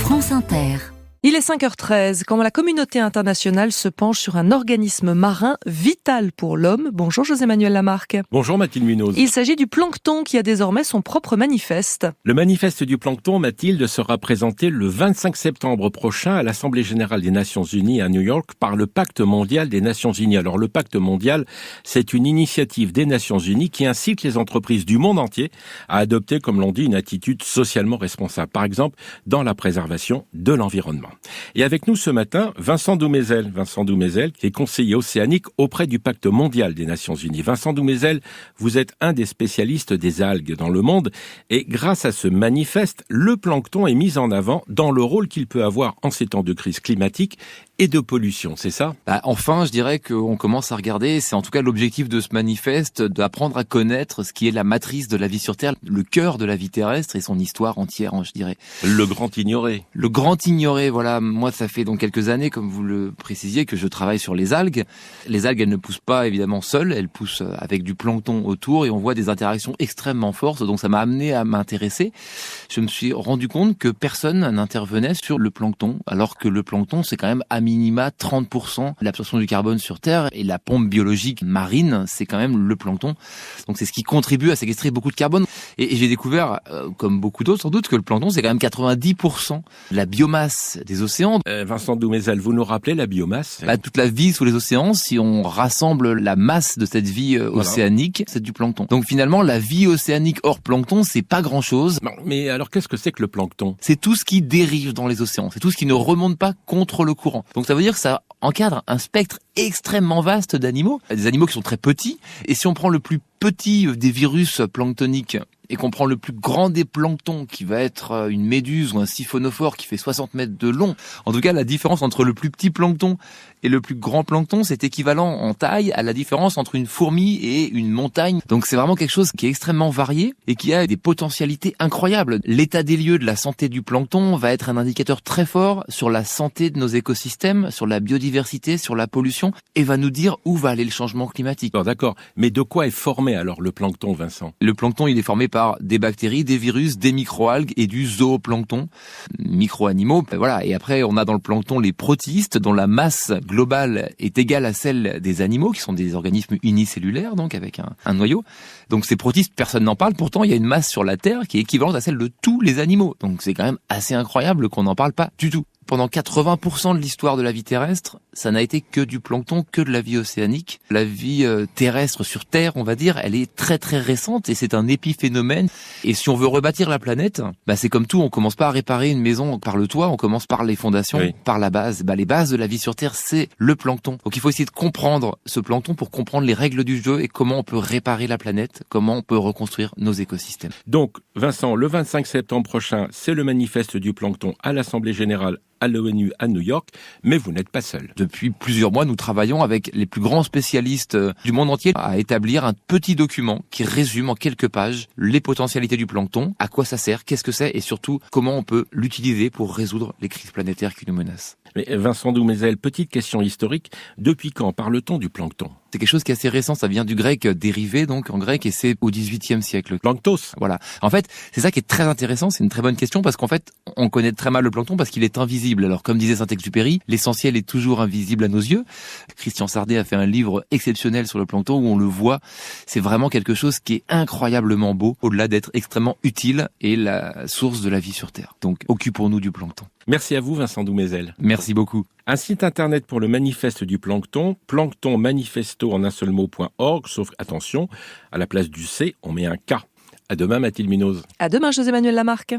France Inter. Il est 5h13, quand la communauté internationale se penche sur un organisme marin vital pour l'homme. Bonjour José-Manuel Lamarque. Bonjour Mathilde Munoz. Il s'agit du plancton qui a désormais son propre manifeste. Le manifeste du plancton, Mathilde, sera présenté le 25 septembre prochain à l'Assemblée générale des Nations Unies à New York par le Pacte mondial des Nations Unies. Alors le Pacte mondial, c'est une initiative des Nations Unies qui incite les entreprises du monde entier à adopter, comme l'on dit, une attitude socialement responsable. Par exemple, dans la préservation de l'environnement. Et avec nous ce matin, Vincent Doumézel. Vincent Doumézel, qui est conseiller océanique auprès du Pacte mondial des Nations Unies. Vincent Doumézel, vous êtes un des spécialistes des algues dans le monde. Et grâce à ce manifeste, le plancton est mis en avant dans le rôle qu'il peut avoir en ces temps de crise climatique et de pollution, c'est ça ? Enfin, je dirais qu'on commence à regarder, c'est en tout cas l'objectif de ce manifeste, d'apprendre à connaître ce qui est la matrice de la vie sur Terre, le cœur de la vie terrestre et son histoire entière, je dirais. Le grand ignoré. Le grand ignoré, voilà. Moi, ça fait donc quelques années, comme vous le précisiez, que je travaille sur les algues. Les algues, elles ne poussent pas évidemment seules, elles poussent avec du plancton autour et on voit des interactions extrêmement fortes. Donc ça m'a amené à m'intéresser. Je me suis rendu compte que personne n'intervenait sur le plancton, alors que le plancton, c'est quand même à minima 30% de l'absorption du carbone sur Terre et la pompe biologique marine, c'est quand même le plancton. Donc c'est ce qui contribue à séquestrer beaucoup de carbone. Et j'ai découvert, comme beaucoup d'autres sans doute, que le plancton, c'est quand même 90% de la biomasse des océans. Vincent Doumézel, vous nous rappelez la biomasse ? Toute la vie sous les océans, si on rassemble la masse de cette vie océanique, c'est du plancton. Donc finalement, la vie océanique hors plancton, c'est pas grand-chose. Non, mais alors qu'est-ce que c'est que le plancton ? C'est tout ce qui dérive dans les océans, c'est tout ce qui ne remonte pas contre le courant. Donc ça veut dire que ça encadre un spectre extrêmement vaste d'animaux, des animaux qui sont très petits. Et si on prend le plus petit des virus planctoniques et qu'on prend le plus grand des planctons, qui va être une méduse ou un siphonophore qui fait 60 mètres de long, en tout cas la différence entre le plus petit plancton et le plus grand plancton, c'est équivalent en taille à la différence entre une fourmi et une montagne. Donc c'est vraiment quelque chose qui est extrêmement varié et qui a des potentialités incroyables. L'état des lieux de la santé du plancton va être un indicateur très fort sur la santé de nos écosystèmes, sur la biodiversité, sur la pollution, et va nous dire où va aller le changement climatique. D'accord, mais de quoi est formé alors le plancton, Vincent ? Le plancton, il est formé par des bactéries, des virus, des microalgues et du zooplancton, micro-animaux. Voilà. Et après, on a dans le plancton les protistes, dont la masse globale est égale à celle des animaux, qui sont des organismes unicellulaires, donc avec un noyau. Donc ces protistes, personne n'en parle. Pourtant, il y a une masse sur la Terre qui est équivalente à celle de tous les animaux. Donc c'est quand même assez incroyable qu'on n'en parle pas du tout. Pendant 80% de l'histoire de la vie terrestre, ça n'a été que du plancton, que de la vie océanique. La vie terrestre sur Terre, on va dire, elle est très très récente et c'est un épiphénomène. Et si on veut rebâtir la planète, c'est comme tout, on commence pas à réparer une maison par le toit, on commence par les fondations, oui, par la base. Les bases de la vie sur Terre, c'est le plancton. Donc il faut essayer de comprendre ce plancton pour comprendre les règles du jeu et comment on peut réparer la planète, comment on peut reconstruire nos écosystèmes. Donc, Vincent, le 25 septembre prochain, c'est le manifeste du plancton à l'Assemblée générale à l'ONU à New York, mais vous n'êtes pas seul. Depuis plusieurs mois, nous travaillons avec les plus grands spécialistes du monde entier à établir un petit document qui résume en quelques pages les potentialités du plancton, à quoi ça sert, qu'est-ce que c'est et surtout comment on peut l'utiliser pour résoudre les crises planétaires qui nous menacent. Mais Vincent Doumézel, petite question historique, depuis quand parle-t-on du plancton ? C'est quelque chose qui est assez récent, ça vient du grec dérivé, donc en grec, et c'est au XVIIIe siècle. Planctos. Voilà. En fait, c'est ça qui est très intéressant, c'est une très bonne question, parce qu'en fait, on connaît très mal le plancton parce qu'il est invisible. Alors, comme disait Saint-Exupéry, l'essentiel est toujours invisible à nos yeux. Christian Sardet a fait un livre exceptionnel sur le plancton où on le voit. C'est vraiment quelque chose qui est incroyablement beau, au-delà d'être extrêmement utile et la source de la vie sur Terre. Donc, occupons-nous du plancton. Merci à vous, Vincent Doumézel. Merci beaucoup. Un site internet pour le manifeste du plancton, planctonmanifesto en un seul mot.org, sauf, attention, à la place du C, on met un K. À demain, Mathilde Munoz. À demain, José-Manuel Lamarque.